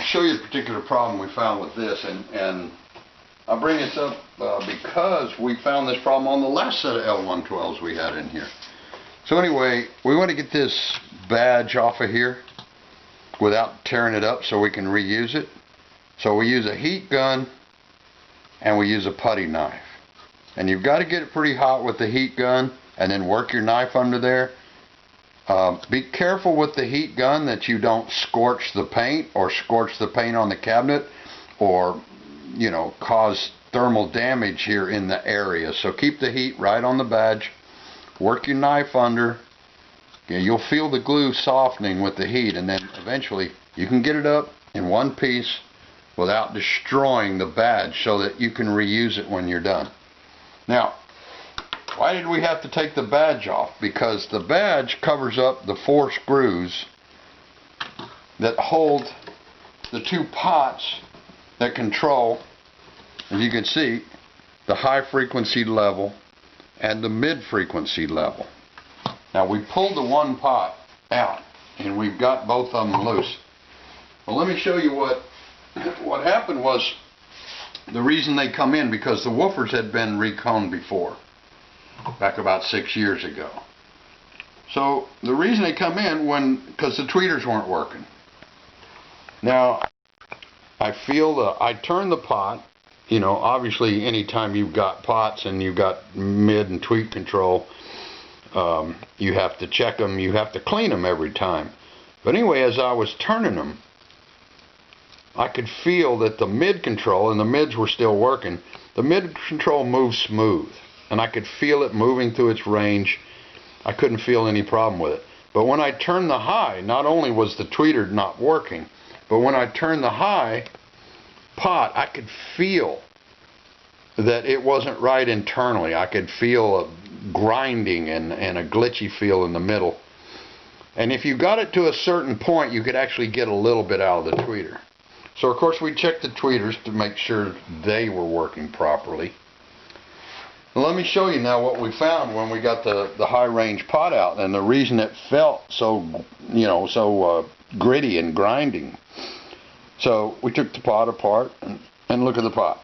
show you a particular problem we found with this, and I bring this up because we found this problem on the last set of L112s we had in here. So anyway, we want to get this badge off of here without tearing it up so we can reuse it. So we use a heat gun and we use a putty knife. And you've got to get it pretty hot with the heat gun and then work your knife under there. Be careful with the heat gun that you don't scorch the paint or scorch the paint on the cabinet, or cause thermal damage here in the area. So keep the heat right on the badge, work your knife under. You'll feel the glue softening with the heat, and then eventually you can get it up in one piece without destroying the badge so that you can reuse it when you're done. Now, why did we have to take the badge off? Because the badge covers up the 4 screws that hold the 2 pots that control, as you can see, the high frequency level and the mid frequency level. Now we pulled the 1 pot out and we've got both of them loose. Well, let me show you what happened was, the reason they come in, because the woofers had been reconed before, back about 6 years ago. So the reason they come in, because the tweeters weren't working. Now I turned the pot, obviously anytime you've got pots and you've got mid and tweet control, you have to check them, you have to clean them every time. But anyway, as I was turning them, I could feel that the mid control, and the mids were still working, the mid control moved smooth, and I could feel it moving through its range. I couldn't feel any problem with it. But when I turned the high, not only was the tweeter not working, but when I turned the high pot, I could feel that it wasn't right internally. I could feel a grinding and a glitchy feel in the middle. And if you got it to a certain point, you could actually get a little bit out of the tweeter. So of course we checked the tweeters to make sure they were working properly. Well, let me show you now what we found when we got the high range pot out, and the reason it felt so gritty and grinding. So we took the pot apart and look at the pot.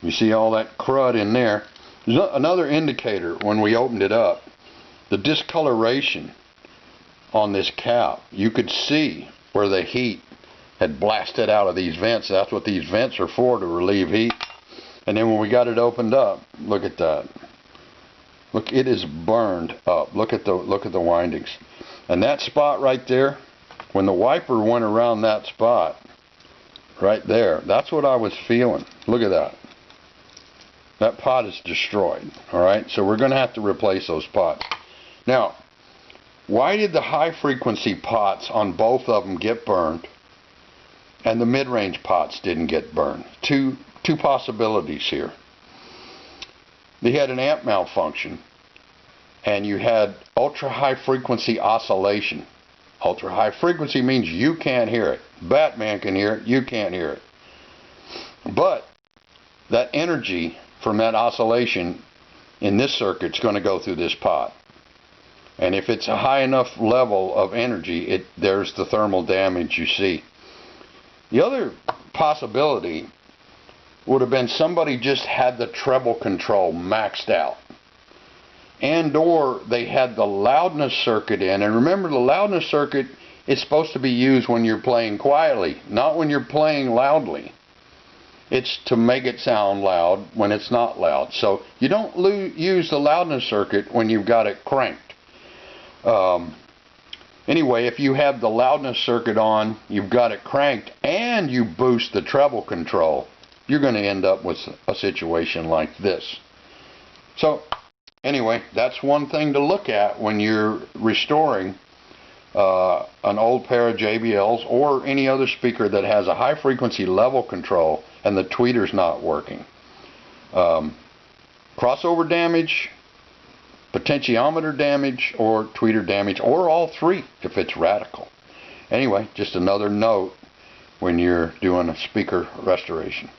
You see all that crud in there. There's another indicator when we opened it up. The discoloration on this cap. You could see where the heat had blasted out of these vents. That's what these vents are for, to relieve heat. And then when we got it opened up, look at that. Look, it is burned up. Look at the windings. And that spot right there, when the wiper went around that spot right there, that's what I was feeling. Look at that. That pot is destroyed. Alright, so we're going to have to replace those pots. Now, why did the high frequency pots on both of them get burned and the mid-range pots didn't get burned? Two possibilities here. They had an amp malfunction, and you had ultra high frequency oscillation. Ultra high frequency means you can't hear it. Batman can hear it, you can't hear it. But that energy from that oscillation in this circuit is going to go through this pot. And if it's a high enough level of energy, there's the thermal damage you see. The other possibility would have been somebody just had the treble control maxed out, and or they had the loudness circuit in. And remember, the loudness circuit is supposed to be used when you're playing quietly, not when you're playing loudly. It's to make it sound loud when it's not loud. So you don't use the loudness circuit when you've got it cranked. Anyway, if you have the loudness circuit on, you've got it cranked, and you boost the treble control, you're going to end up with a situation like this. So anyway, that's one thing to look at when you're restoring an old pair of JBLs or any other speaker that has a high frequency level control and the tweeter's not working. Crossover damage, potentiometer damage, or tweeter damage, or all three if it's radical. Anyway, just another note when you're doing a speaker restoration.